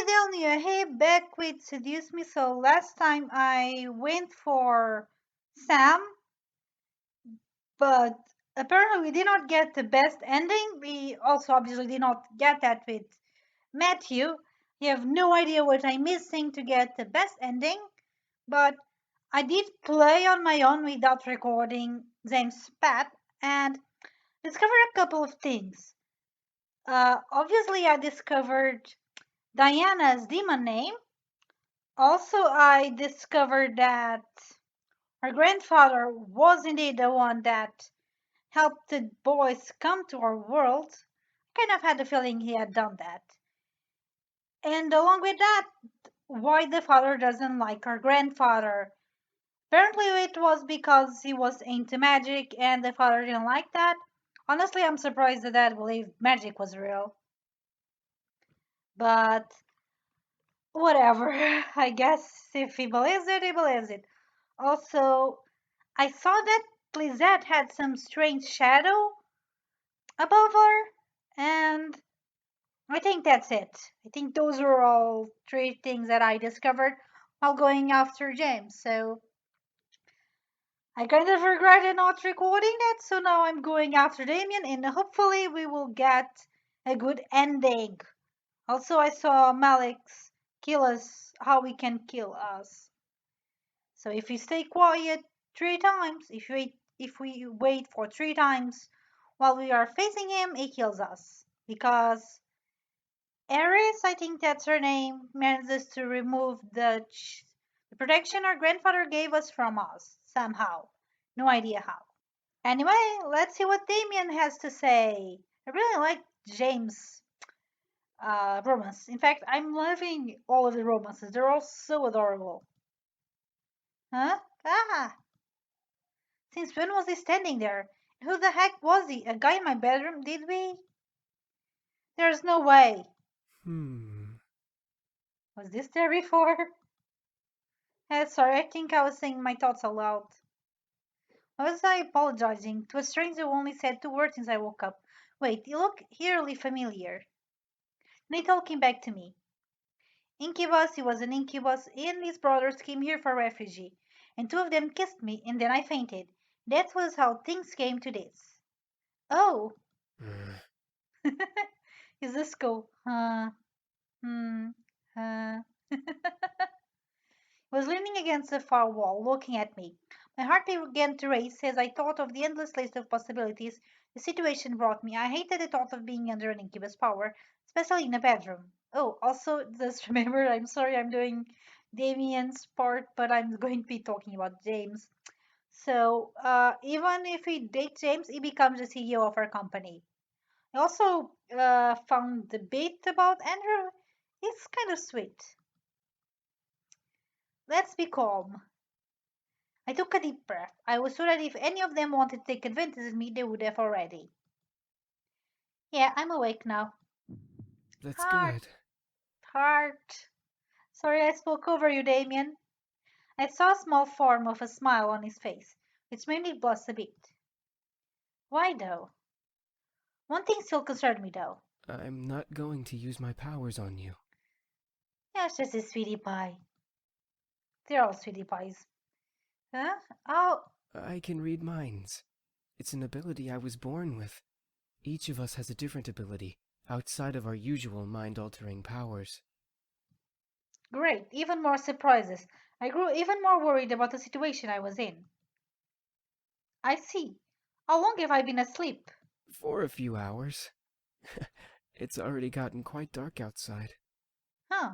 Hey Delnia, hey, back with Seduce Me. So last time I went for Sam, but apparently we did not get the best ending. We also obviously did not get that with Matthew. You have no idea what I'm missing to get the best ending, but I did play on my own without recording James' path and discovered a couple of things. Obviously, I discovered Diana's demon name. Also, I discovered that her grandfather was indeed the one that helped the boys come to our world. I kind of had the feeling he had done that. And along with that, why the father doesn't like our grandfather. Apparently, it was because he was into magic and the father didn't like that. Honestly, I'm surprised that dad believed magic was real. But whatever. I guess if he believes it, he believes it. Also, I saw that Lizette had some strange shadow above her, and I think that's it. I think those were all three things that I discovered while going after James. So I kind of regretted not recording that, so now I'm going after Damien, and hopefully we will get a good ending. Also, I saw Malik's kill us, how he can kill us. So if we stay quiet 3 times, if we wait for 3 times while we are facing him, he kills us. Because Eris, I think that's her name, manages to remove the protection our grandfather gave us from us somehow. No idea how. Anyway, let's see what Damien has to say. I really like James' romance. In fact, I'm loving all of the romances. They're all so adorable. Huh? Ah! Since when was he standing there? Who the heck was he? A guy in my bedroom, did we? There's no way. Hmm. Was this there before? Sorry, I think I was saying my thoughts aloud. Why was I apologizing to a stranger who only said 2 words since I woke up? Wait, you look eerily familiar. And he talking back to me. Incubus, he was an incubus, and his brothers came here for refugee. And 2 of them kissed me, and then I fainted. That was how things came to this. Oh, is this cool? Hmm, He was leaning against the far wall, looking at me. My heart began to race as I thought of the endless list of possibilities the situation brought me. I hated the thought of being under an incubus power, especially in a bedroom. Oh, also, just remember, I'm sorry I'm doing Damien's part, but I'm going to be talking about James. So, even if we date James, he becomes the CEO of our company. I also found the bit about Andrew is kind of sweet. Let's be calm. I took a deep breath. I was sure that if any of them wanted to take advantage of me, they would have already. Yeah, I'm awake now. That's Heart, good. heart. Sorry I spoke over you, Damien. I saw a small form of a smile on his face, which made me blush a bit. Why, though? One thing still concerned me, though. I'm not going to use my powers on you. Yeah, it's just a sweetie pie. They're all sweetie pies. Huh? Oh, I can read minds. It's an ability I was born with. Each of us has a different ability, outside of our usual mind-altering powers. great. Even more surprises. I grew even more worried about the situation I was in. I see. How long have I been asleep? For a few hours. It's already gotten quite dark outside. Huh.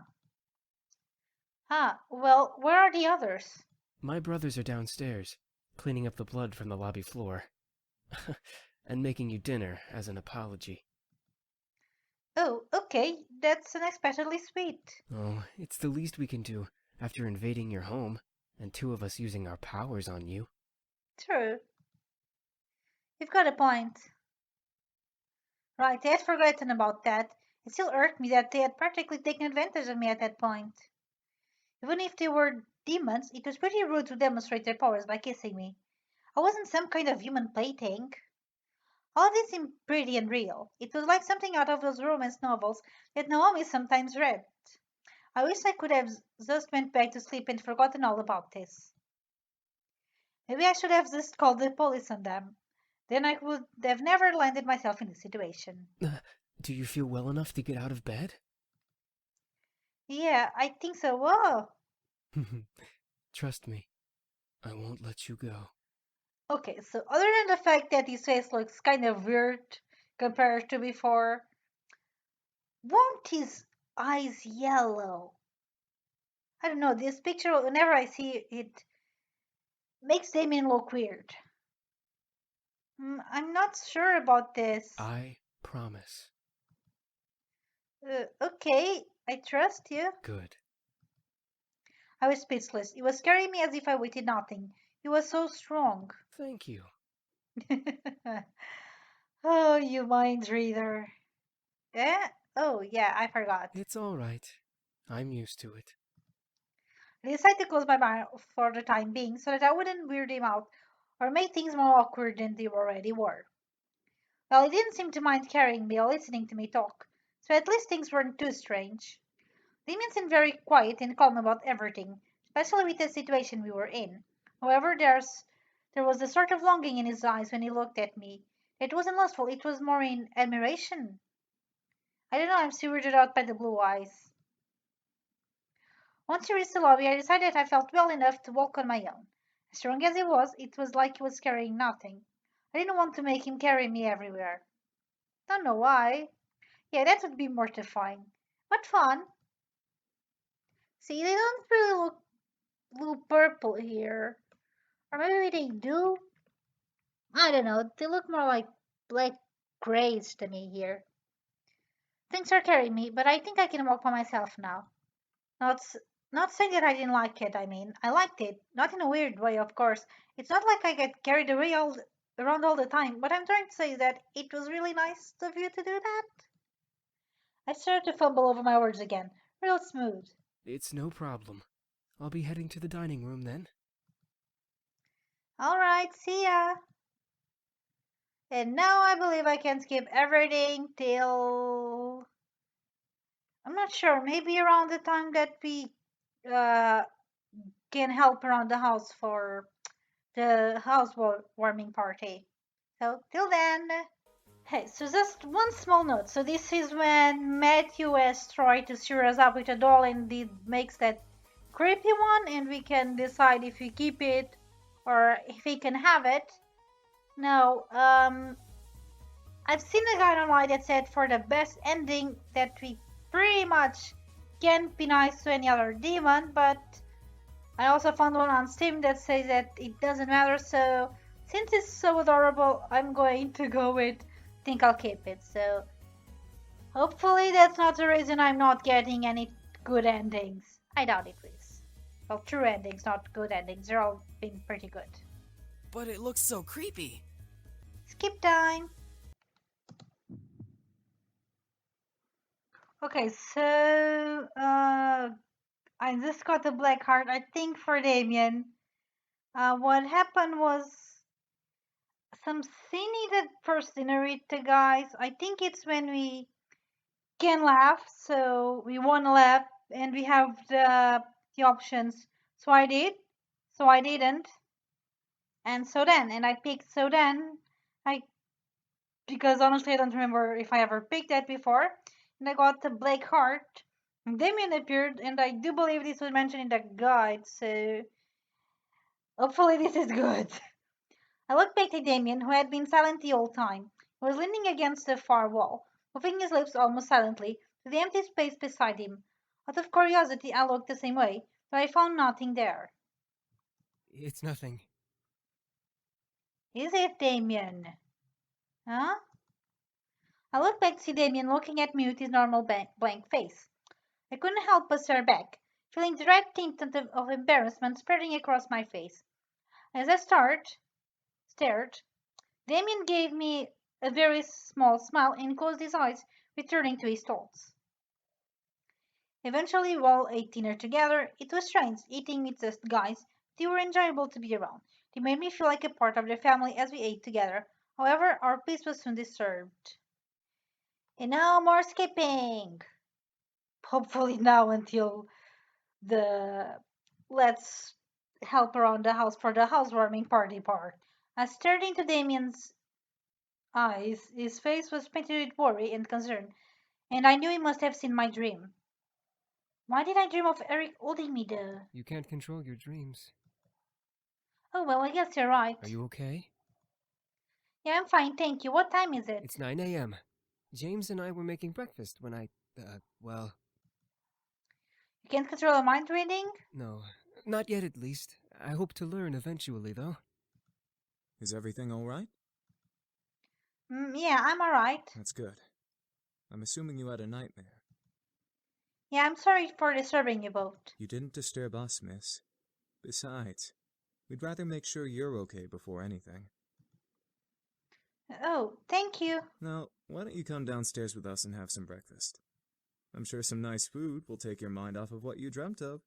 Ah, well, where are the others? My brothers are downstairs, cleaning up the blood from the lobby floor. And making you dinner as an apology. Oh, okay. That's unexpectedly sweet. Oh, it's the least we can do after invading your home, and 2 of us using our powers on you. True. You've got a point. Right, I had forgotten about that. It still irked me that they had practically taken advantage of me at that point. Even if they were demons, it was pretty rude to demonstrate their powers by kissing me. I wasn't some kind of human plaything. All this seemed pretty and real. It was like something out of those romance novels that Naomi sometimes read. I wish I could have just went back to sleep and forgotten all about this. Maybe I should have just called the police on them. Then I would have never landed myself in this situation. Uh, do you feel well enough to get out of bed? Yeah, I think so. Whoa. Trust me, I won't let you go. Okay, so other than the fact that his face looks kind of weird compared to before, won't his eyes yellow? I don't know, this picture, whenever I see it, makes Damien look weird. I'm not sure about this. I promise. Okay, I trust you. Good. I was speechless. It was carrying me as if I weighted nothing. He was so strong. Thank you. Oh, you mind reader. Eh? Oh, yeah, I forgot. It's all right. I'm used to it. I decided to close my mouth for the time being so that I wouldn't weird him out or make things more awkward than they already were. Well, he didn't seem to mind carrying me or listening to me talk, so at least things weren't too strange. Damien seemed very quiet and calm about everything, especially with the situation we were in. However, there was a sort of longing in his eyes when he looked at me. It wasn't lustful, it was more in admiration. I don't know, I'm still weirded out by the blue eyes. Once he reached the lobby, I decided I felt well enough to walk on my own. As strong as he was, it was like he was carrying nothing. I didn't want to make him carry me everywhere. Don't know why. Yeah, that would be mortifying. But fun. See, they don't really look blue purple here. Or maybe they do. I don't know. They look more like black grays to me here. Things are carrying me, but I think I can walk by myself now. Not not saying that I didn't like it. I mean, I liked it. Not in a weird way, of course. It's not like I get carried away around all the time. But I'm trying to say that it was really nice of you to do that. I started to fumble over my words again. Real smooth. It's no problem. I'll be heading to the dining room then. All right, see ya. And now I believe I can skip everything till I'm not sure. Maybe around the time that we uh, can help around the house for the housewarming party. So till then. Hey, so just one small note. So this is when Matthew has tried to steer us up with a doll and it makes that creepy one, and we can decide if we keep it or if we can have it. Now, I've seen a guide online that said for the best ending that we pretty much can't be nice to any other demon, but I also found one on Steam that says that it doesn't matter. So since it's so adorable, I'm going to go with think I'll keep it. So hopefully that's not the reason I'm not getting any good endings. I doubt it is. Well, true endings, not good endings. They're all been pretty good. But it looks so creepy. Skip time. Okay, so I just got a black heart. I think for Damien. What happened was some scene needed first scenery to guys. I think it's when we can laugh, so we want to laugh, and we have the options. So I did, so I didn't, and so then, and I picked so then. I because honestly I don't remember if I ever picked that before, and I got the black heart. And Damien appeared, and I do believe this was mentioned in the guide, so hopefully this is good. I looked back at Damien, who had been silent the whole time. He was leaning against the far wall, moving his lips almost silently to the empty space beside him. Out of curiosity, I looked the same way, but I found nothing there. It's nothing. Is it Damien? Huh? I looked back to see Damien looking at me with his normal blank face. I couldn't help but stare back, feeling the red tint of embarrassment spreading across my face. As I stared, Damien gave me a very small smile and closed his eyes, returning to his thoughts. Eventually, we all ate dinner together. It was strange, eating with just guys. They were enjoyable to be around. They made me feel like a part of the family as we ate together. However, our peace was soon disturbed. And now more skipping. Hopefully now until the let's help around the house for the housewarming party part. I stared into Damien's eyes. His face was painted with worry and concern, and I knew he must have seen my dream. Why did I dream of Eric holding me there? You can't control your dreams. Oh well, I guess you're right. Are you okay? Yeah, I'm fine, thank you. What time is it? It's 9 a.m. James and I were making breakfast when well, You can't control a mind reading? no. Not yet, at least. I hope to learn eventually, though. Is everything all right? Yeah, I'm alright. That's good. I'm assuming you had a nightmare. Yeah, I'm sorry for disturbing you both. You didn't disturb us, miss. Besides, we'd rather make sure you're okay before anything. Oh, thank you. Now, why don't you come downstairs with us and have some breakfast? I'm sure some nice food will take your mind off of what you dreamt of.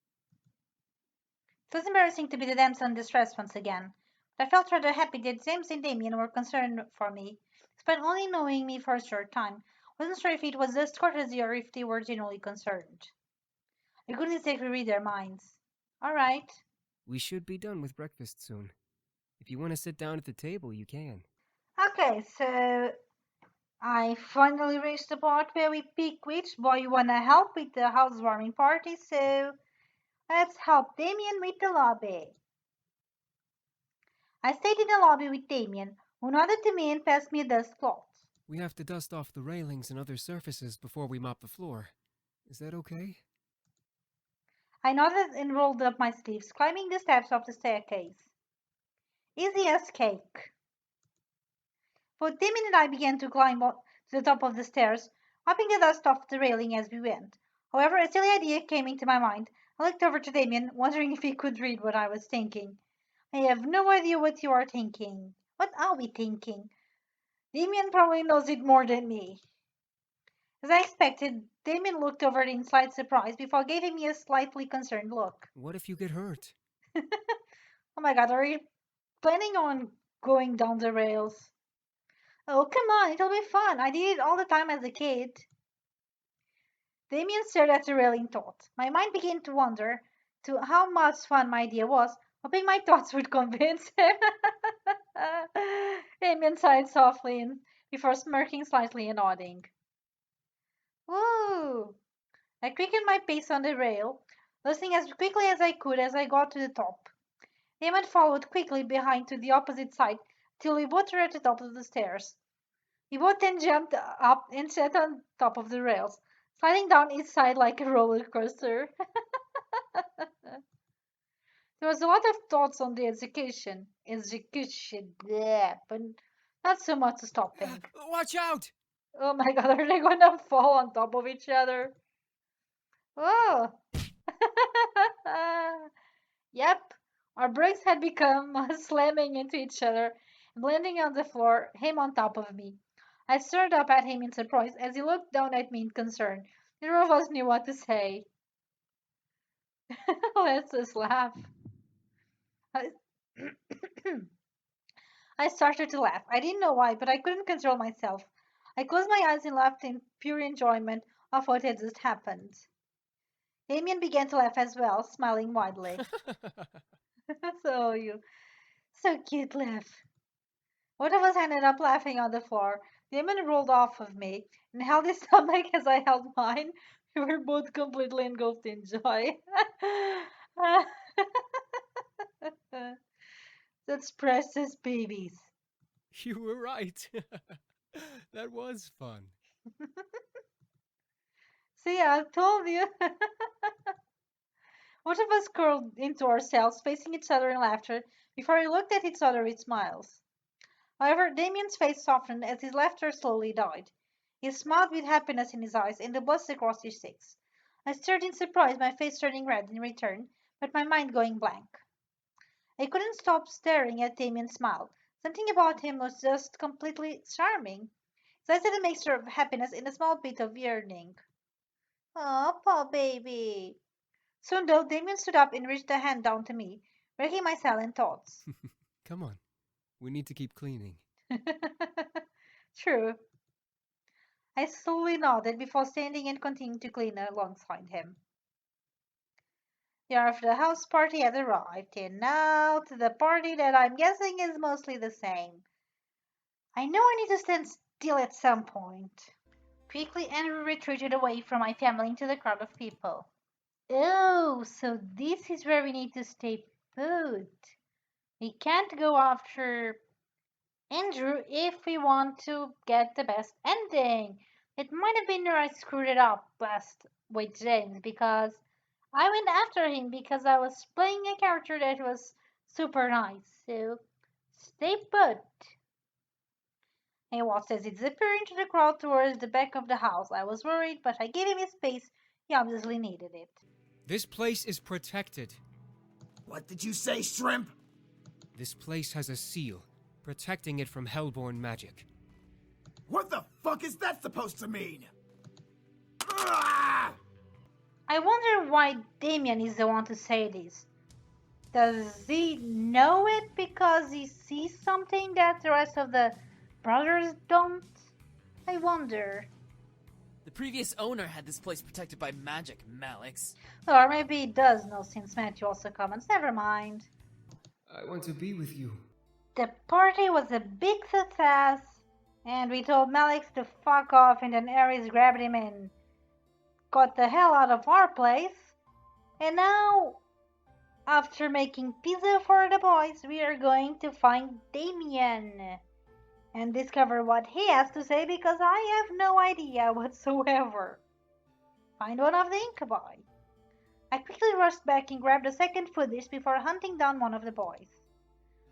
It was embarrassing to be the damsel in distress once again, but I felt rather happy that James and Damien were concerned for me, despite only knowing me for a short time. I wasn't sure if it was just courtesy or if they were genuinely concerned. I couldn't exactly read their minds. All right. We should be done with breakfast soon. If you want to sit down at the table, you can. Okay, so I finally reached the part where we pick which boy wanna help with the housewarming party, so let's help Damien with the lobby. I stayed in the lobby with Damien, who nodded to me and passed me a dust cloth. We have to dust off the railings and other surfaces before we mop the floor. Is that okay? I nodded and rolled up my sleeves, climbing the steps of the staircase. Easy as cake. Both Damien and I began to climb up to the top of the stairs, wiping the dust off the railing as we went. However, a silly idea came into my mind. I looked over to Damien, wondering if he could read what I was thinking. I have no idea what you are thinking. What are we thinking? Damien probably knows it more than me. As I expected, Damien looked over in slight surprise before giving me a slightly concerned look. What if you get hurt? Oh my god, are you planning on going down the rails? Oh, come on, it'll be fun. I did it all the time as a kid. Damien stared at the railing thought. My mind began to wander to how much fun my idea was, hoping my thoughts would convince him. Damien sighed softly and before smirking slightly and nodding. Woo! I quickened my pace on the rail, listening as quickly as I could as I got to the top. Damon followed quickly behind to the opposite side till we both were at the top of the stairs. We both then jumped up and sat on top of the rails, sliding down each side like a roller coaster. There was a lot of thoughts on the execution, bleh, but not so much stopping. Watch out! Oh my god, are they gonna fall on top of each other? Oh! Yep, our brakes had become slamming into each other and landing on the floor, him on top of me. I stared up at him in surprise as he looked down at me in concern. Neither of us knew what to say. Let's just laugh. I, I started to laugh. I didn't know why, but I couldn't control myself. I closed my eyes and laughed in pure enjoyment of what had just happened. Damien began to laugh as well, smiling widely. So you, so cute laugh. Both of us ended up laughing on the floor. Damon rolled off of me and held his stomach as I held mine. We were both completely engulfed in joy. That's precious babies. You were right. That was fun. See, I told you. Both of us curled into ourselves, facing each other in laughter, before we looked at each other with smiles. However, Damien's face softened as his laughter slowly died. He smiled with happiness in his eyes, and the buzz across his cheeks. I stared in surprise, my face turning red in return, but my mind going blank. I couldn't stop staring at Damien's smile. Something about him was just completely charming. His eyes had a mixture of happiness and a small bit of yearning. Oh, poor baby. Soon, though, Damien stood up and reached a hand down to me, breaking my silent thoughts. Come on. We need to keep cleaning. True. I slowly nodded before standing and continuing to clean alongside him. The hour of the house party had arrived, and now to the party that I'm guessing is mostly the same. I know I need to stand still at some point. Quickly, Andrew retreated away from my family into the crowd of people. Oh, so this is where we need to stay put. We can't go after Andrew if we want to get the best ending. It might have been where I screwed it up last with James because I went after him because I was playing a character that was super nice. So stay put. I watched as it disappeared into the crowd towards the back of the house. I was worried, but I gave him his space. He obviously needed it. This place is protected. What did you say, Shrimp? This place has a seal, protecting it from hellborn magic. What the fuck is that supposed to mean? Ah! I wonder why Damien is the one to say this. Does he know it because he sees something that the rest of the brothers don't? I wonder. The previous owner had this place protected by magic, Malix. Or maybe he does know since Matthew also comments. Never mind. I want to be with you. The party was a big success, and we told Malix to fuck off, and then Ares grabbed him and got the hell out of our place. And now, after making pizza for the boys, we are going to find Damien and discover what he has to say because I have no idea whatsoever. Find one of the incubi. I quickly rushed back and grabbed a second food dish before hunting down one of the boys.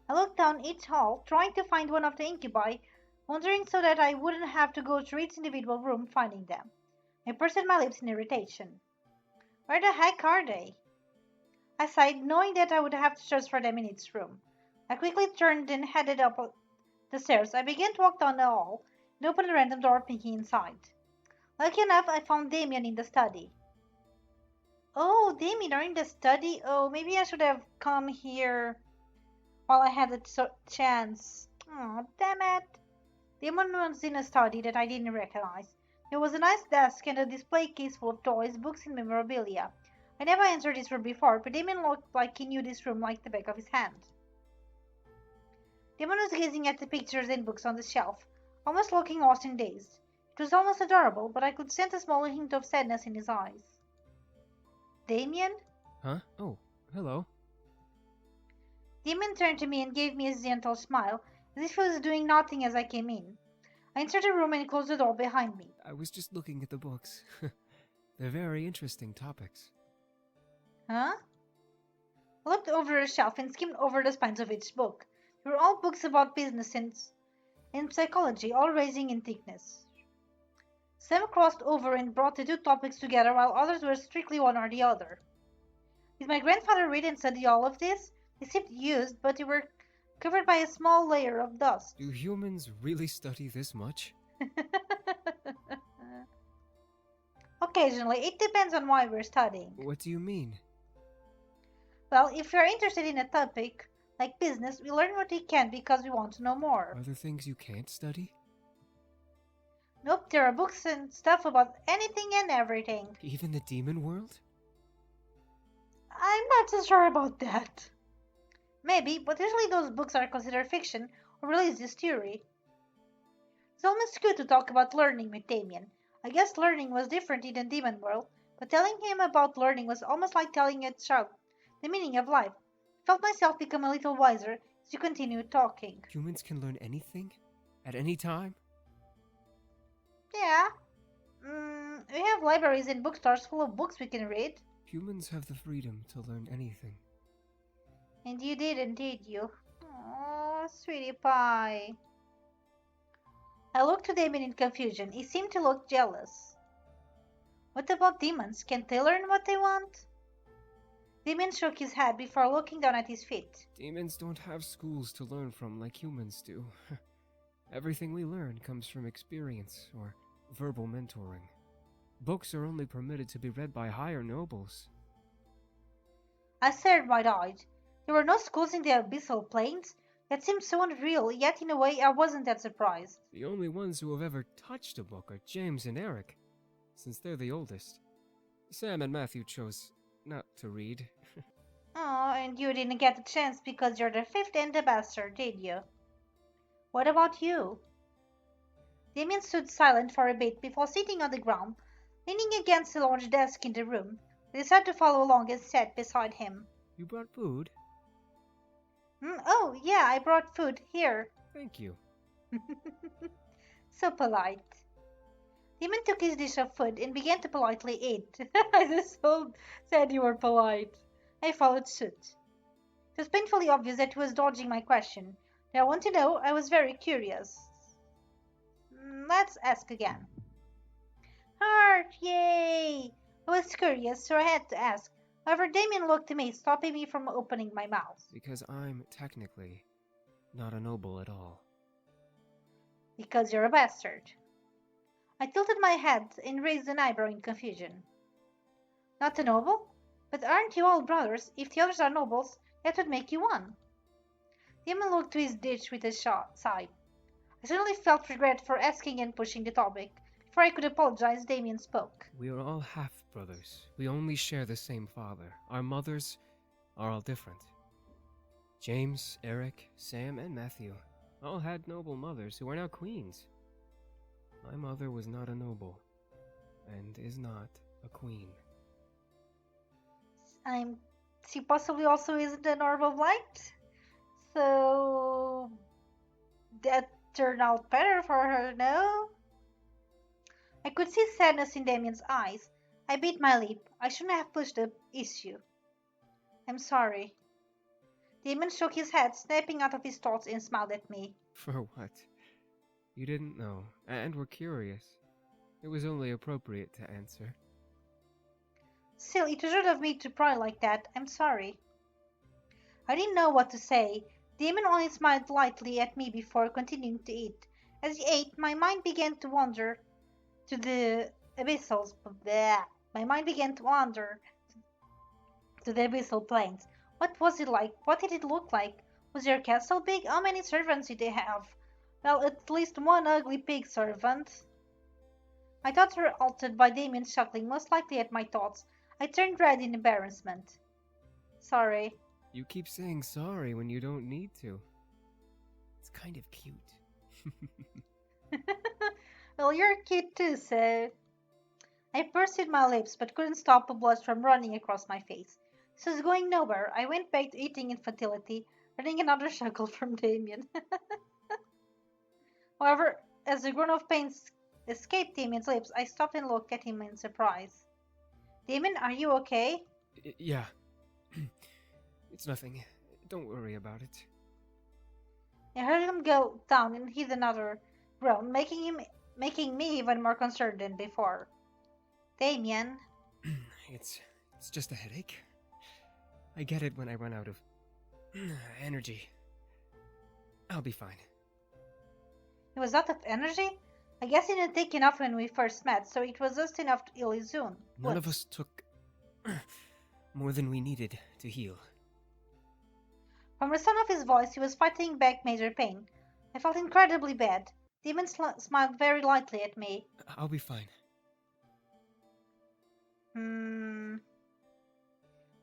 I looked down each hall, trying to find one of the incubi, wondering so that I wouldn't have to go through each individual room finding them. I pursed my lips in irritation. Where the heck are they? I sighed, knowing that I would have to search for them in each room. I quickly turned and headed up the stairs. I began to walk down the hall and opened a random door, peeking inside. Lucky enough, I found Damien in the study. Oh, Damien, are you in the study? Oh, maybe I should have come here while I had the chance. Oh, damn it. Damien was in a study that I didn't recognize. There was a nice desk and a display case full of toys, books, and memorabilia. I never entered this room before, but Damien looked like he knew this room like the back of his hand. Damien was gazing at the pictures and books on the shelf, almost looking lost and dazed. It was almost adorable, but I could sense a small hint of sadness in his eyes. Damien? Huh? Oh, hello. Damien turned to me and gave me a gentle smile, as if he was doing nothing as I came in. I entered the room and closed the door behind me. I was just looking at the books. They're very interesting topics. Huh? I looked over a shelf and skimmed over the spines of each book. They were all books about business and psychology, all ranging in thickness. Some crossed over and brought the two topics together, while others were strictly one or the other. Did my grandfather read and study all of this? They seemed used, but they were covered by a small layer of dust. Do humans really study this much? Occasionally, it depends on why we're studying. What do you mean? Well, if we're interested in a topic, like business, we learn what we can because we want to know more. Are there things you can't study? Nope, there are books and stuff about anything and everything. Even the demon world? I'm not so sure about that. Maybe, but usually those books are considered fiction or religious theory. It's almost good to talk about learning with Damien. I guess learning was different in the demon world, but telling him about learning was almost like telling a child the meaning of life. I felt myself become a little wiser as we continued talking. Humans can learn anything? At any time? Yeah. We have libraries and bookstores full of books we can read. Humans have the freedom to learn anything. And you didn't, did you? Oh, sweetie pie. I looked to Damien in confusion. He seemed to look jealous. What about demons? Can't they learn what they want? Damien shook his head before looking down at his feet. Demons don't have schools to learn from like humans do. Everything we learn comes from experience or verbal mentoring. Books are only permitted to be read by higher nobles. I stared wide-eyed. There were no schools in the abyssal plains. It seemed so unreal, yet in a way I wasn't that surprised. The only ones who have ever touched a book are James and Eric, since they're the oldest. Sam and Matthew chose not to read. Oh, and you didn't get a chance because you're the fifth and the bastard, did you? What about you? Damien stood silent for a bit before sitting on the ground, leaning against a large desk in the room. I decided to follow along and sat beside him. You brought food? Oh, yeah, I brought food here. Thank you. So polite. Damon took his dish of food and began to politely eat. I just said you were polite. I followed suit. It was painfully obvious that he was dodging my question. Did I want to know? I was very curious. Let's ask again. Heart! Yay! I was curious, so I had to ask. However, Damien looked at me, stopping me from opening my mouth. Because I'm technically not a noble at all. Because you're a bastard. I tilted my head and raised an eyebrow in confusion. Not a noble? But aren't you all brothers? If the others are nobles, that would make you one. Damon looked to his dish with a sigh. I suddenly felt regret for asking and pushing the topic. Before I could apologize, Damien spoke. We are all half-brothers. We only share the same father. Our mothers are all different. James, Eric, Sam, and Matthew all had noble mothers who are now queens. My mother was not a noble, and is not a queen. She possibly also isn't an orb of light? So that turned out better for her, no? I could see sadness in Damien's eyes. I bit my lip. I shouldn't have pushed the issue. I'm sorry. Damien shook his head, snapping out of his thoughts, and smiled at me. For what? You didn't know, and were curious. It was only appropriate to answer. Still, it was rude of me to pry like that. I'm sorry. I didn't know what to say. Damien only smiled lightly at me before continuing to eat. As he ate, my mind began to wander to the abyssals. Bleh. My mind began to wander to the abyssal plains. What was it like? What did it look like? Was your castle big? How many servants did they have? Well, at least one ugly pig servant. My thoughts were altered by Damien chuckling, most likely at my thoughts. I turned red in embarrassment. Sorry. You keep saying sorry when you don't need to. It's kind of cute. Well, you're a kid too, so... I pursed my lips, but couldn't stop the blush from running across my face. This was going nowhere. I went back to eating infantility, earning another chuckle from Damien. However, as a groan of pain escaped Damien's lips, I stopped and looked at him in surprise. Damien, are you okay? Yeah. It's nothing. Don't worry about it. I heard him go down and heave another groan, making me even more concerned than before. Damien. It's just a headache. I get it when I run out of energy. I'll be fine. He was out of energy? I guess he didn't take enough when we first met, so it was just enough to heal his wound. None of us took more than we needed to heal. From the sound of his voice, he was fighting back major pain. I felt incredibly bad. Demon smiled very lightly at me. I'll be fine.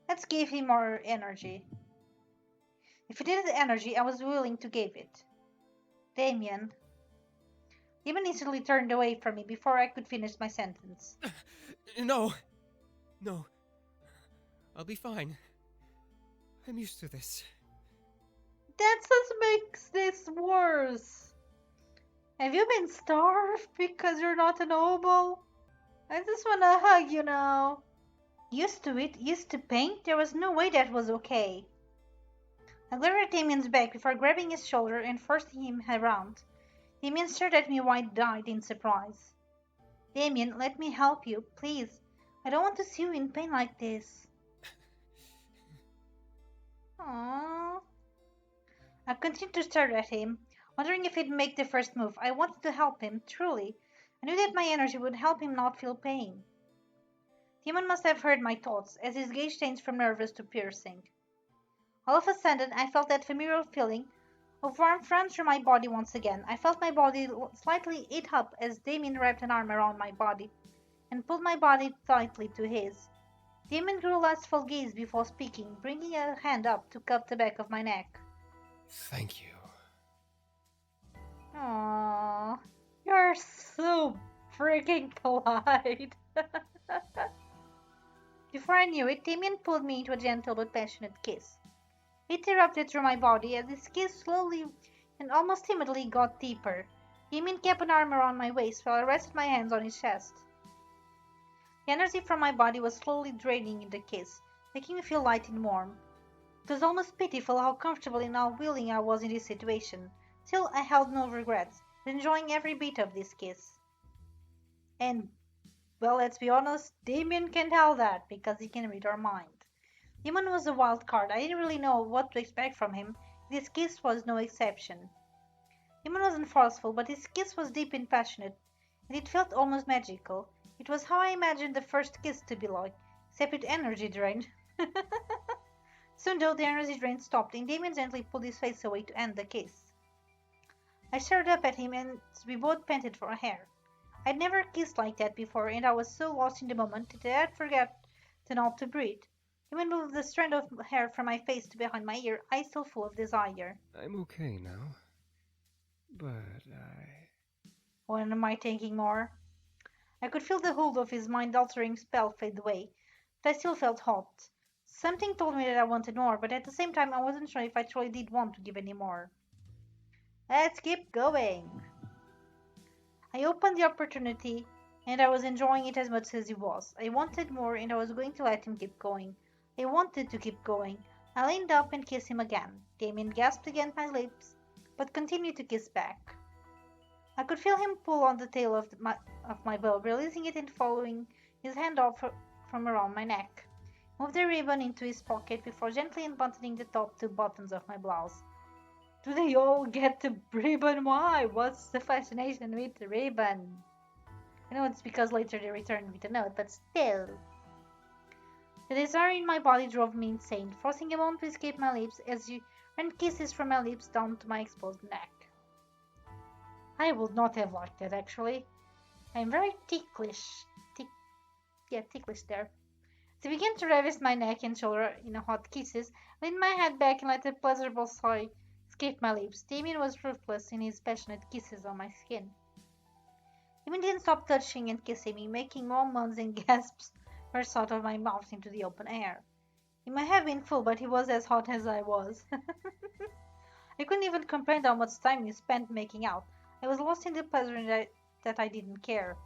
Let's give him more energy. If he needed energy, I was willing to give it. Damien. Demon instantly turned away from me before I could finish my sentence. No. I'll be fine. I'm used to this. That just makes this worse. Have you been starved because you're not a noble? I just wanna hug you now. Used to it, used to pain? There was no way that was okay. I glared at Damien's back before grabbing his shoulder and forcing him around. Damien stared at me wide-eyed in surprise. Damien, let me help you, please. I don't want to see you in pain like this. Aww. I continued to stare at him, wondering if he'd make the first move. I wanted to help him, truly. I knew that my energy would help him not feel pain. Demon must have heard my thoughts, as his gaze changed from nervous to piercing. All of a sudden, I felt that familiar feeling A warmth ran through my body once again. I felt my body slightly eat up as Damien wrapped an arm around my body and pulled my body tightly to his. Damien grew a lustful gaze before speaking, bringing a hand up to cup the back of my neck. Thank you. Aww, you're so freaking polite. Before I knew it, Damien pulled me into a gentle but passionate kiss. It erupted through my body as his kiss slowly and almost timidly got deeper. Damien kept an arm around my waist while I rested my hands on his chest. The energy from my body was slowly draining in the kiss, making me feel light and warm. It was almost pitiful how comfortable and how willing I was in this situation. Still, I held no regrets, enjoying every bit of this kiss. And, well, let's be honest, Damien can tell that because he can read our mind. Damien was a wild card. I didn't really know what to expect from him. This kiss was no exception. Damien wasn't forceful, but his kiss was deep and passionate, and it felt almost magical. It was how I imagined the first kiss to be like, except with energy drain. Soon, though, the energy drain stopped, and Damien gently pulled his face away to end the kiss. I stared up at him, and we both panted for air. I'd never kissed like that before, and I was so lost in the moment that I had forgotten how to breathe. Damien moved the strand of hair from my face to behind my ear, eyes still full of desire. I'm okay now. But I. When am I thinking more? I could feel the hold of his mind-altering spell fade away, but I still felt hot. Something told me that I wanted more, but at the same time I wasn't sure if I truly did want to give any more. Let's keep going. I opened the opportunity, and I was enjoying it as much as he was. I wanted more, and I was going to let him keep going. I wanted to keep going. I leaned up and kissed him again. Damien gasped against my lips, but continued to kiss back. I could feel him pull on the tail of my bow, releasing it and following his hand off from around my neck. Moved the ribbon into his pocket before gently unbuttoning the top two buttons of my blouse. Do they all get the ribbon? Why? What's the fascination with the ribbon? I know it's because later they returned with a note, but still. The desire in my body drove me insane, forcing a moan to escape my lips as he ran kisses from my lips down to my exposed neck. I would not have liked that, actually. I'm very ticklish. Ticklish there. As he began to ravish my neck and shoulder in hot kisses, I leaned my head back and let a pleasurable sigh escape my lips. Damien was ruthless in his passionate kisses on my skin. Damien didn't stop touching and kissing me, making more moans and gasps burst out of my mouth into the open air. He might have been full, but he was as hot as I was. I couldn't even comprehend how much time we spent making out. I was lost in the pleasure that I didn't care.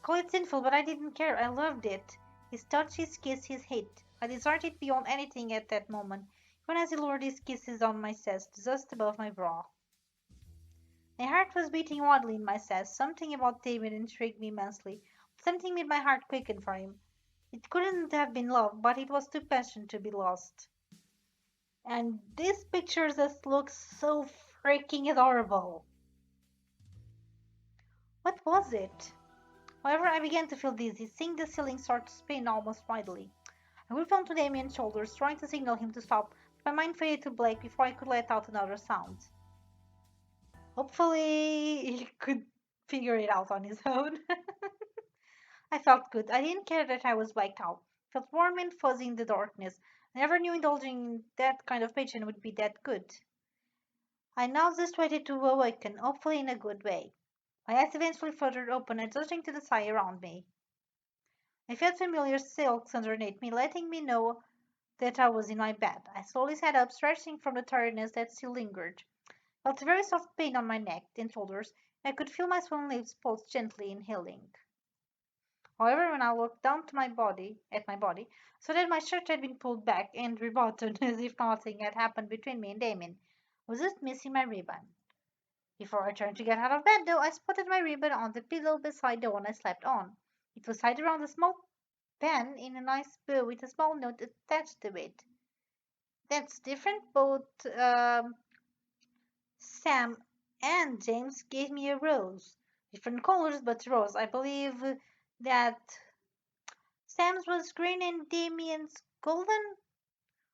Call it sinful, but I didn't care. I loved it. His touch, his kiss, his hit. I desired it beyond anything at that moment, even as he lowered his kisses on my chest, just above my bra. My heart was beating wildly in my chest. Something about David intrigued me immensely. Something made my heart quicken for him. It couldn't have been love, but it was too passionate to be lost. And this picture just looks so freaking adorable. What was it? However, I began to feel dizzy, seeing the ceiling start to spin almost wildly. I gripped onto Damien's shoulders, trying to signal him to stop, but my mind faded to black before I could let out another sound. Hopefully, he could figure it out on his own. I felt good. I didn't care that I was blacked out. I felt warm and fuzzy in the darkness. I never knew indulging in that kind of passion would be that good. I now just waited to awaken, hopefully in a good way. My eyes eventually fluttered open, adjusting to the sky around me. I felt familiar silks underneath me, letting me know that I was in my bed. I slowly sat up, stretching from the tiredness that still lingered. I felt a very soft pain on my neck and shoulders, and I could feel my swollen lips pulse gently in healing. However, when I looked down at my body, I saw that my shirt had been pulled back and rebuttoned as if nothing had happened between me and Damien. I was just missing my ribbon. Before I turned to get out of bed, though, I spotted my ribbon on the pillow beside the one I slept on. It was tied around a small pen in a nice bow with a small note attached to it. That's different. Both Sam and James gave me a rose. Different colors, but rose. I believe that Sam's was green and Damien's golden,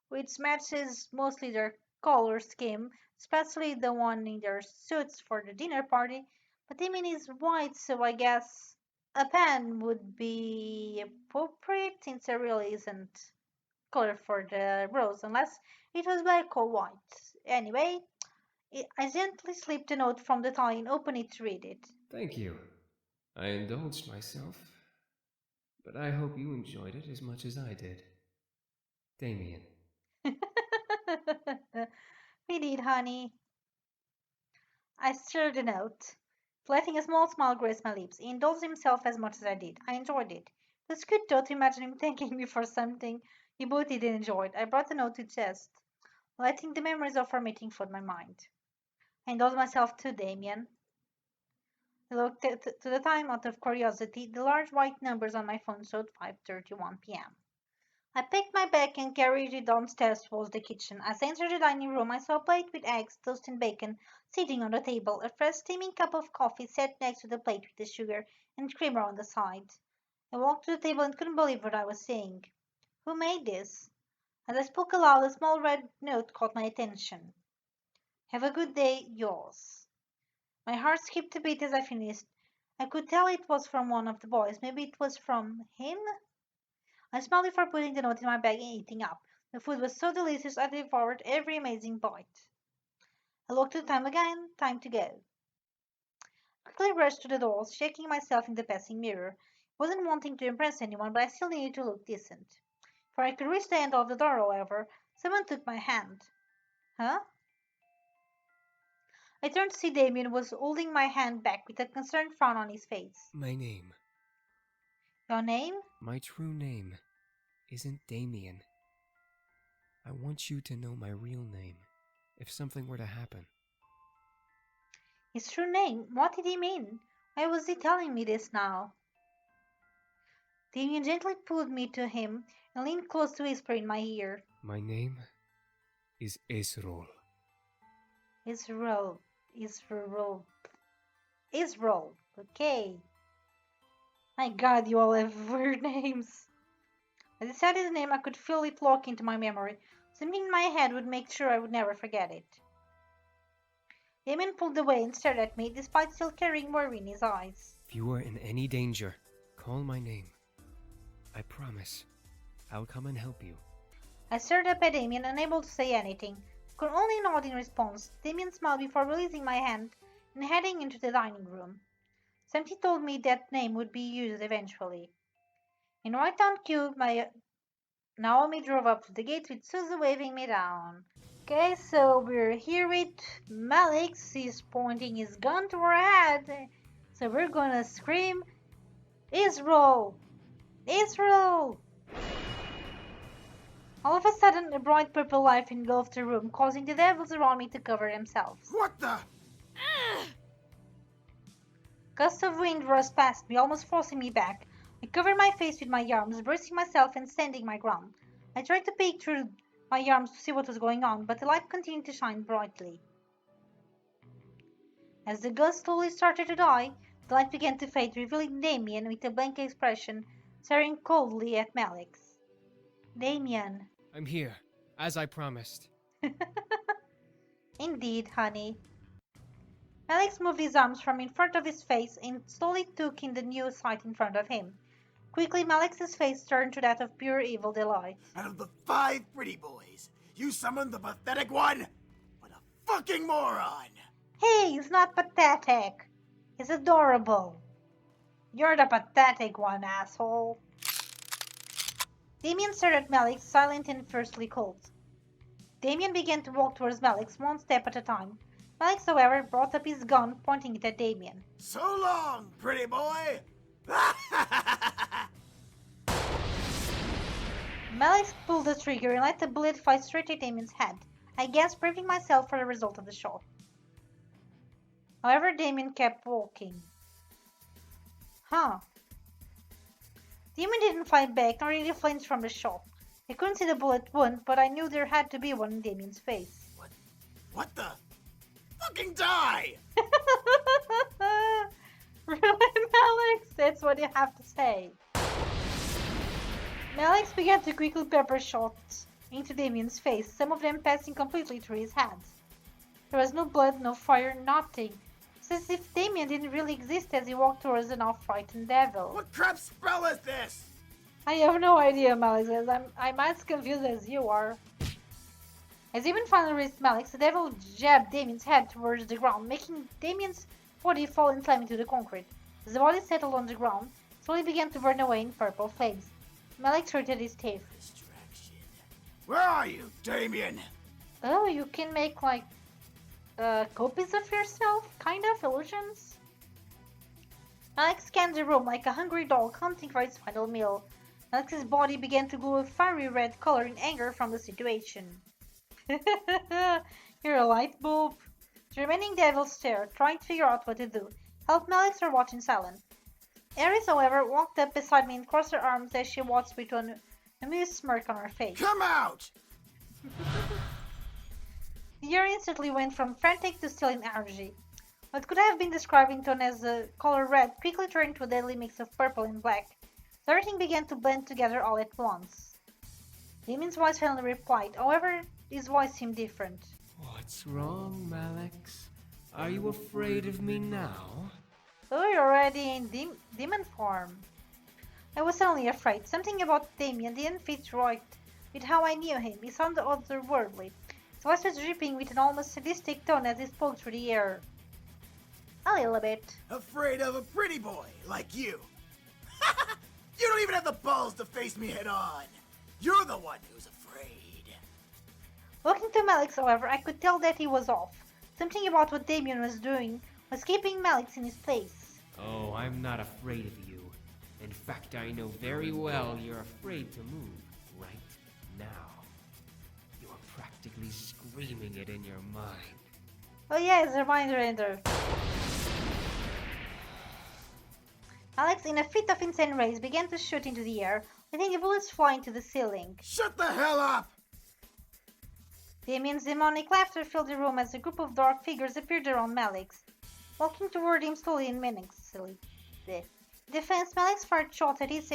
which matches mostly their color scheme, especially the one in their suits for the dinner party. But Damien is white, so I guess a pan would be appropriate since there really isn't color for the rose unless it was black or white. Anyway, I gently slipped a note from the tie and opened it to read it. Thank you. I indulged myself, but I hope you enjoyed it as much as I did. Damien. We did, honey. I stared the note, letting a small smile grace my lips. He indulged himself as much as I did. I enjoyed it. It was good though to imagine him thanking me for something he both did and enjoyed. I brought the note to chest, letting the memories of our meeting flood my mind. I indulged myself too, Damien. I looked to the time out of curiosity. The large white numbers on my phone showed 5:31 p.m. I packed my bag and carried it downstairs towards the kitchen. As I entered the dining room, I saw a plate with eggs, toast, and bacon sitting on the table. A fresh steaming cup of coffee sat next to the plate with the sugar and creamer on the side. I walked to the table and couldn't believe what I was seeing. Who made this? As I spoke aloud, a small red note caught my attention. Have a good day, yours. My heart skipped a beat as I finished. I could tell it was from one of the boys. Maybe it was from him? I smiled before putting the note in my bag and eating up. The food was so delicious I devoured every amazing bite. I looked at the time again. Time to go. I quickly rushed to the door, shaking myself in the passing mirror. I wasn't wanting to impress anyone, but I still needed to look decent. Before I could reach the end of the door, however, someone took my hand. Huh? I turned to see Damien was holding my hand back with a concerned frown on his face. My name. Your name? My true name isn't Damien. I want you to know my real name if something were to happen. His true name? What did he mean? Why was he telling me this now? Damien gently pulled me to him and leaned close to whisper in my ear. My name is Esrol. Israel. Israel. Israel. Okay. My god, you all have weird names. As I said his name, I could feel it lock into my memory. Something in my head would make sure I would never forget it. Damien pulled away and stared at me, despite still carrying worry in his eyes. If you are in any danger, call my name. I promise, I'll come and help you. I stared up at Damien, unable to say anything. I could only nod in response. Damien smiled before releasing my hand and heading into the dining room. Something told me that name would be used eventually. In right on cue, Naomi drove up to the gate with Susie waving me down. Okay, so we're here with Malix. He's pointing his gun to our head. So we're gonna scream, Israel! Israel! All of a sudden, a bright purple light engulfed the room, causing the devils around me to cover themselves. What the? Gusts of wind rushed past me, almost forcing me back. I covered my face with my arms, bracing myself and standing my ground. I tried to peek through my arms to see what was going on, but the light continued to shine brightly. As the gust slowly started to die, the light began to fade, revealing Damien with a blank expression, staring coldly at Malix. Damien. I'm here, as I promised. Indeed, honey. Alex moved his arms from in front of his face and slowly took in the new sight in front of him. Quickly, Malix's face turned to that of pure evil delight. Out of the 5 pretty boys, you summoned the pathetic one? What a fucking moron! Hey, he's not pathetic. He's adorable. You're the pathetic one, asshole. Damien stared at Malix, silent and fiercely cold. Damien began to walk towards Malix, one step at a time. Malix, however, brought up his gun, pointing it at Damien. So long, pretty boy! Malix pulled the trigger and let the bullet fly straight at Damien's head. I gasped, prepping myself for the result of the shot. However, Damien kept walking. Huh. Damien didn't fight back, nor did he flinch from the shot. I couldn't see the bullet wound, but I knew there had to be one in Damien's face. What the? Fucking die! Really, Malix? That's what you have to say. Malix began to quickly pepper shots into Damien's face, some of them passing completely through his hands. There was no blood, no fire, nothing. It's as if Damien didn't really exist as he walked towards the now frightened devil. What crap spell is this? I have no idea, Malix, as I'm as confused as you are. As Damien finally reached Malix, the devil jabbed Damien's head towards the ground, making Damien's body fall and slam into the concrete. As the body settled on the ground, it slowly began to burn away in purple flames. Malix hurted his teeth. Distraction. Where are you, Damien? Oh, you can make like copies of yourself, kind of illusions? Alex scanned the room like a hungry dog hunting for its final meal. Alex's body began to glow a fiery red color in anger from the situation. You're a light bulb. The remaining devils stared, trying to figure out what to do. Help Alex or watch in silence. Ares, however, walked up beside me and crossed her arms as she watched me with an amused smirk on her face. Come out! The year instantly went from frantic to still in energy. What could have been described in tone as the color red quickly turned to a deadly mix of purple and black. Everything began to blend together all at once. Damien's voice finally replied, however, his voice seemed different. What's wrong, Malix? Are you afraid of me now? Oh, you're already in demon form. I was suddenly afraid. Something about Damien didn't fit right with how I knew him. He sounded otherworldly. His voice was dripping with an almost sadistic tone as he spoke through the air. A little bit. Afraid of a pretty boy like you. You don't even have the balls to face me head on. You're the one who's afraid. Looking to Malix, however, I could tell that he was off. Something about what Damien was doing was keeping Malix in his place. Oh, I'm not afraid of you. In fact, I know very well you're afraid to move right now. You're practically screaming it in your mind. Oh yes, reminder ender. Alex, in a fit of insane rage, began to shoot into the air, letting the bullets fly into the ceiling. Shut the hell up! Damien's demonic laughter filled the room as a group of dark figures appeared around Malix, walking toward him slowly and menacingly. In defense, Malix fired shots at his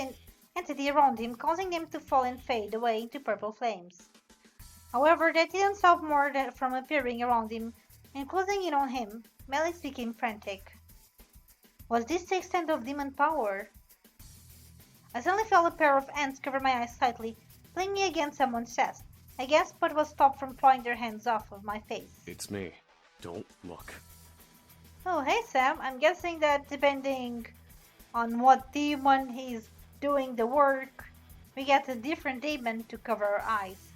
entity around him, causing them to fall and fade away into purple flames. However, that didn't stop more from appearing around him and closing in on him. Malix became frantic. Was this the extent of demon power? I suddenly felt a pair of hands cover my eyes slightly, pulling me against someone's chest. I gasped but was stopped from clawing their hands off of my face. It's me. Don't look. Oh, hey Sam, I'm guessing that depending on what demon is doing the work, we get a different demon to cover our eyes.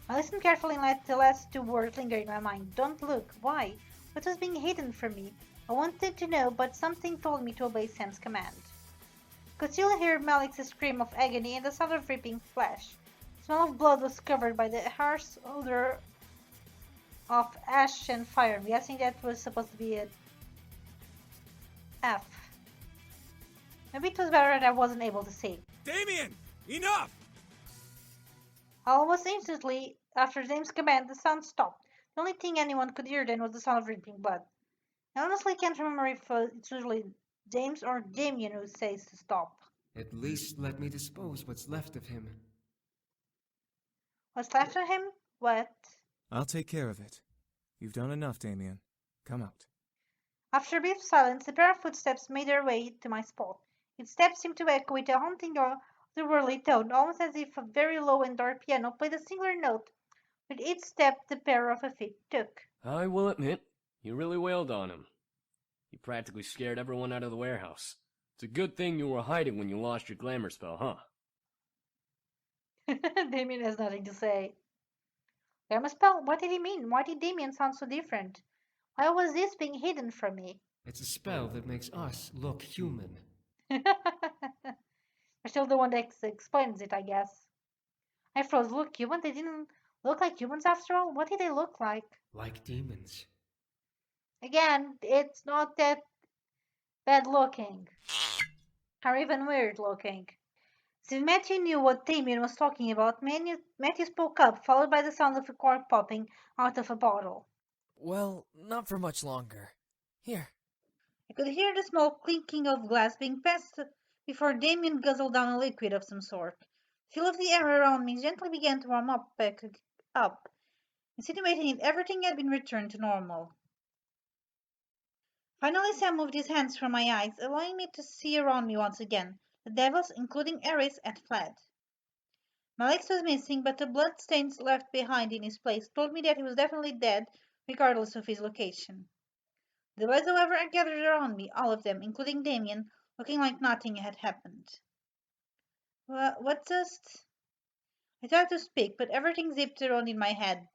I listened carefully and let the last two words linger in my mind. Don't look. Why? What was being hidden from me? I wanted to know, but something told me to obey Sam's command. I could still hear Malix's scream of agony and the sound of ripping flesh. The smell of blood was covered by the harsh odor of ash and fire. I'm guessing that was supposed to be a F. Maybe it was better that I wasn't able to see. Damien! Enough! Almost instantly, after James' command, the sound stopped. The only thing anyone could hear then was the sound of dripping blood. I honestly can't remember if it's usually James or Damien who says to stop. At least let me dispose what's left of him. What's left of him? What? I'll take care of it. You've done enough, Damien. Come out. After a brief silence, a pair of footsteps made their way to my spot. Its steps seemed to echo with a haunting otherworldly tone, almost as if a very low and dark piano played a singular note with each step the pair of feet took. I will admit, you really wailed on him. You practically scared everyone out of the warehouse. It's a good thing you were hiding when you lost your glamour spell, huh? Damien has nothing to say. Grammar spell? What did he mean? Why did Damien sound so different? Why was this being hidden from me? It's a spell that makes us look human. You're still the one that explains it, I guess. I froze. Look, human? They didn't look like humans after all? What did they look like? Like demons. Again, it's not that bad looking. Or even weird looking. So Matthew knew what Damien was talking about. Matthew spoke up, followed by the sound of a cork popping out of a bottle. Well, not for much longer. Here. I could hear the small clinking of glass being passed before Damien guzzled down a liquid of some sort. Feel of the air around me gently began to warm up, insinuating that everything had been returned to normal. Finally, Sam moved his hands from my eyes, allowing me to see around me once again. The devils, including Ares, had fled. My legs was missing, but the blood stains left behind in his place told me that he was definitely dead, regardless of his location. The boys, however, had gathered around me, all of them, including Damien, looking like nothing had happened. What just? I tried to speak, but everything zipped around in my head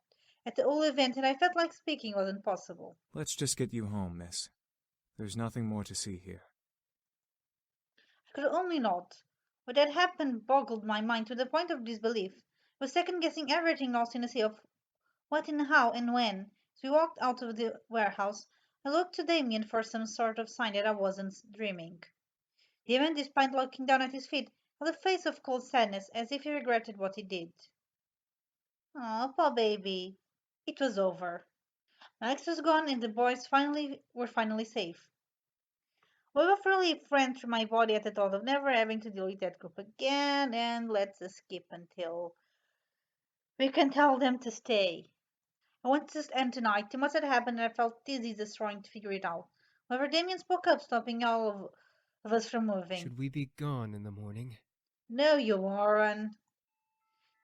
at the whole event, and I felt like speaking wasn't possible. Let's just get you home, miss. There's nothing more to see here. I could only nod. What had happened boggled my mind to the point of disbelief. I was second guessing everything, lost in a sea of what and how and when. As we walked out of the warehouse, I looked to Damien for some sort of sign that I wasn't dreaming. Damien, despite looking down at his feet, had a face of cold sadness, as if he regretted what he did. Oh, poor baby. It was over. Alex was gone, and the boys were finally safe. A wave of relief ran through my body at the thought of never having to deal with that group again, and let's skip until we can tell them to stay. I wanted to end tonight. Too much had happened, and I felt dizzy just trying to figure it out. However, Damien spoke up, stopping all of us from moving. Should we be gone in the morning? No, you Warren.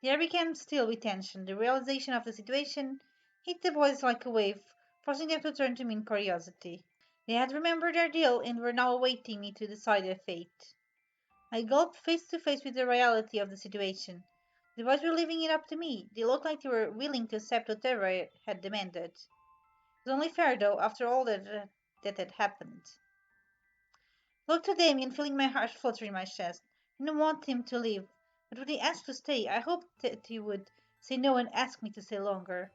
The air became still with tension. The realization of the situation hit the boys like a wave, forcing them to turn to me in curiosity. They had remembered their deal and were now awaiting me to decide their fate. I gulped, face to face with the reality of the situation. The boys were leaving it up to me. They looked like they were willing to accept whatever I had demanded. It was only fair, though, after all that had happened. I looked to Damien, feeling my heart flutter in my chest. I didn't want him to leave, but when he asked to stay, I hoped that he would say no and ask me to stay longer.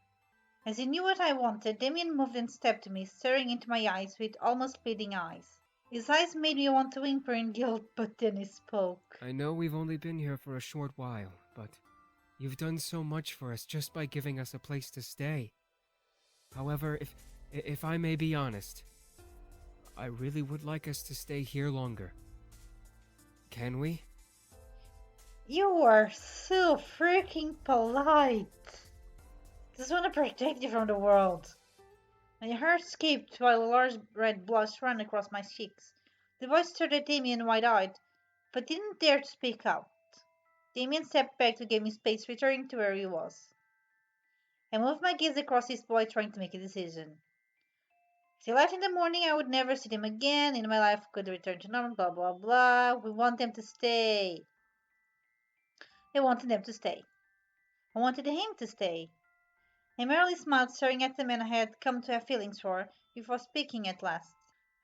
As he knew what I wanted, Damien moved and stepped to me, staring into my eyes with almost pleading eyes. His eyes made me want to whimper in guilt, but then he spoke. I know we've only been here for a short while, but you've done so much for us just by giving us a place to stay. However, if I may be honest, I really would like us to stay here longer. Can we? You are so freaking polite. Just want to protect you from the world. My heart skipped while a large red blush ran across my cheeks. The boy stared at Damien wide-eyed, but didn't dare to speak out. Damien stepped back to give me space, returning to where he was. I moved my gaze across his boy, trying to make a decision. If he left in the morning, I would never see them again, and my life could return to normal, blah blah blah. We want them to stay. I wanted them to stay. I wanted him to stay. I merely smiled, staring at the man I had come to have feelings for, before speaking at last.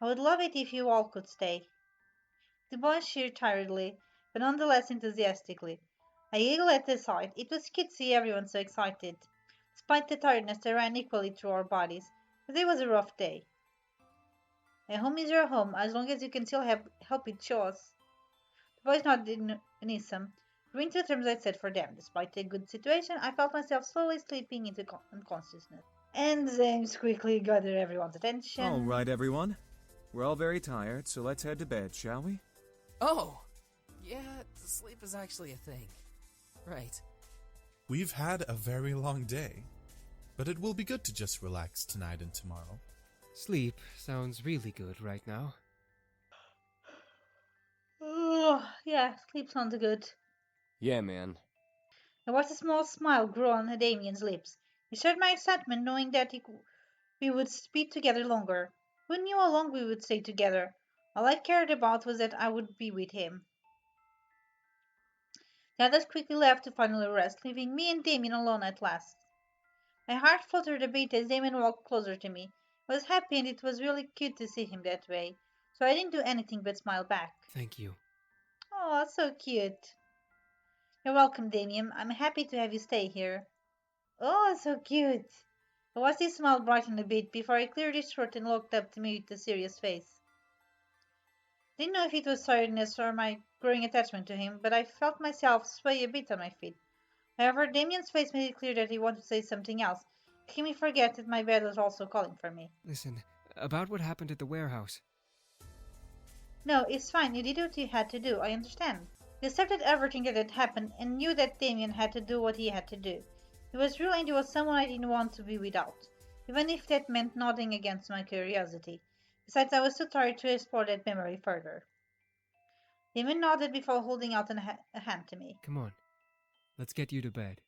I would love it if you all could stay. The boy cheered tiredly, but nonetheless enthusiastically. I giggled at the sight. It was cute to see everyone so excited. Despite the tiredness that ran equally through our bodies, today was a rough day. A home is your home, as long as you can still help it chores. The boys nodded in unison, agreeing to the terms I'd set for them. Despite the good situation, I felt myself slowly slipping into unconsciousness. And James quickly gathered everyone's attention. All right, everyone. We're all very tired, so let's head to bed, shall we? Oh! Yeah, sleep is actually a thing. Right. We've had a very long day, but it will be good to just relax tonight and tomorrow. Sleep sounds really good right now. Oh, yeah, sleep sounds good. Yeah, man. I watched a small smile grow on Damien's lips. He shared my excitement, knowing that we would be together longer. Who knew how long we would stay together? All I cared about was that I would be with him. The others quickly left to finally rest, leaving me and Damien alone at last. My heart fluttered a bit as Damien walked closer to me. I was happy, and it was really cute to see him that way, so I didn't do anything but smile back. Thank you. Oh, so cute. You're welcome, Damien. I'm happy to have you stay here. Oh, so cute. I watched his smile brighten a bit before he cleared his throat and looked up to me with a serious face. Didn't know if it was tiredness or my growing attachment to him, but I felt myself sway a bit on my feet. However, Damien's face made it clear that he wanted to say something else, making me forget that my bed was also calling for me. Listen, about what happened at the warehouse. No, it's fine. You did what you had to do. I understand. He accepted everything that had happened and knew that Damien had to do what he had to do. He was real and he was someone I didn't want to be without, even if that meant nodding against my curiosity. Besides, I was too tired to explore that memory further. Damien nodded before holding out a hand to me. Come on, let's get you to bed.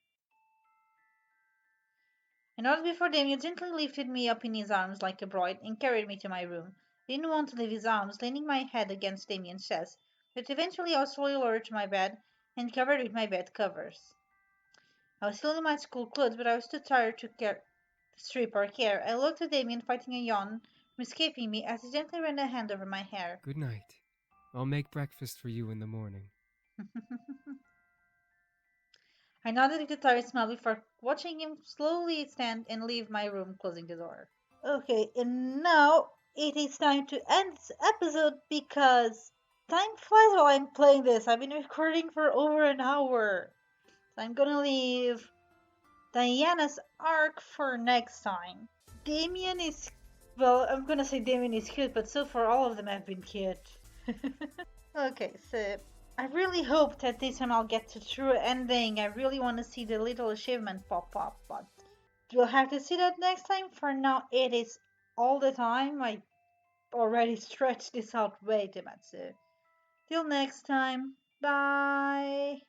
I nodded before Damien gently lifted me up in his arms like a bride and carried me to my room. I didn't want to leave his arms, leaning my head against Damien's chest, but eventually I was slowly lowered to my bed and covered with my bed covers. I was still in my school clothes, but I was too tired to strip or care. I looked at Damien, fighting a yawn from escaping me as he gently ran a hand over my hair. Good night. I'll make breakfast for you in the morning. I nodded with a tired smile before watching him slowly stand and leave my room, closing the door. Okay, and now it is time to end this episode because time flies while I'm playing this. I've been recording for over an hour. So I'm gonna leave Diana's arc for next time. Damien is, well, I'm gonna say Damien is cute, but so far all of them have been cute. Okay, so I really hope that this time I'll get to true ending. I really want to see the little achievement pop up, but we'll have to see that next time. For now, it is all the time. I already stretched this out way too much. So till next time, bye.